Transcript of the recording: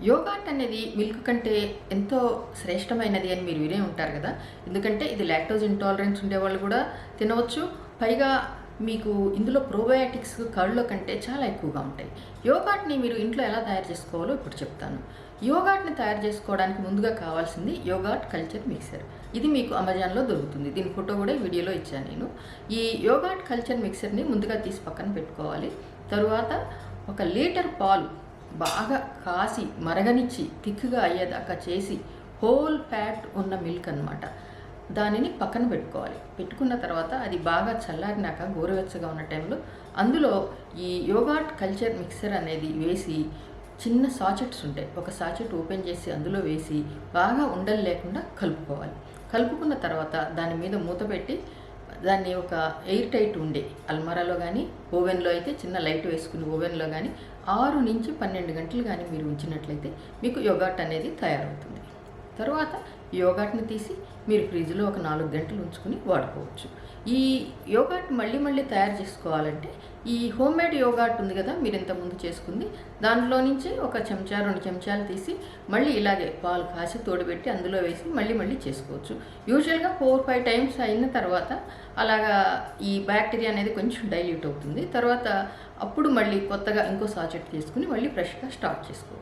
యోగాట్ అనేది మిల్క్ కంటే ఎంతో శ్రేష్టమైనది అని మీరు వినే ఉంటారు కదా. ఎందుకంటే ఇది లాక్టోజ్ ఇంటాలరెన్స్ ఉండేవాళ్ళు కూడా తినవచ్చు. పైగా మీకు ఇందులో ప్రోబయాటిక్స్ కర్డ్లో కంటే చాలా ఎక్కువగా ఉంటాయి. యోగాట్ని మీరు ఇంట్లో ఎలా తయారు చేసుకోవాలో ఇప్పుడు చెప్తాను. యోగాట్ని తయారు చేసుకోవడానికి ముందుగా కావాల్సింది యోగాట్ కల్చర్ మిక్సర్. ఇది మీకు అమెజాన్లో దొరుకుతుంది. దీని ఫోటో కూడా ఈ వీడియోలో ఇచ్చాను నేను. ఈ యోగాట్ కల్చర్ మిక్సర్ని ముందుగా తీసి పక్కన పెట్టుకోవాలి. తరువాత 1 లీటర్ పాలు బాగా కాసి మరగనిచ్చి థిక్గా అయ్యేదాకా చేసి హోల్ ఫ్యాట్ ఉన్న మిల్క్ అన్నమాట, దానిని పక్కన పెట్టుకోవాలి. పెట్టుకున్న తర్వాత అది బాగా చల్లారినాక గోరువెచ్చగా ఉన్న టైంలో అందులో ఈ యోగాట్ కల్చర్ మిక్సర్ అనేది వేసి, చిన్న సాచెట్స్ ఉంటాయి, ఒక సాచెట్ ఓపెన్ చేసి అందులో వేసి బాగా ఉండలు లేకుండా కలుపుకోవాలి. కలుపుకున్న తర్వాత దాని మీద మూత పెట్టి దాన్ని ఒక ఎయిర్ టైట్ ఉండే అల్మారాలో కానీ, ఓవెన్లో అయితే చిన్న లైట్ వేసుకుని ఓవెన్లో కానీ 6 నుంచి 12 గంటలు కానీ మీరు ఉంచినట్లయితే మీకు యోగాట్ అనేది తయారవుతుంది. తర్వాత యోగాట్ని తీసి మీరు ఫ్రిడ్జ్లో ఒక 4 గంటలు ఉంచుకుని వాడుకోవచ్చు. ఈ యోగాట్ మళ్ళీ తయారు చేసుకోవాలంటే ఈ హోమ్ మేడ్ యోగాట్ ఉంది కదా, మీరు ఇంతకుముందు చేసుకుంది, దాంట్లో నుంచి 1 చెంచా 2 చెంచాలు తీసి మళ్ళీ ఇలాగే పాలు కాసి తోడుపెట్టి అందులో వేసి మళ్ళీ చేసుకోవచ్చు. యూజువల్గా 4-5 టైమ్స్ అయిన తర్వాత అలాగా ఈ బ్యాక్టీరియా అనేది కొంచెం డైల్యూట్ అవుతుంది. తర్వాత అప్పుడు మళ్ళీ కొత్తగా ఇంకో సాచెట్ తీసుకుని మళ్ళీ ఫ్రెష్గా స్టార్ట్ చేసుకోవచ్చు.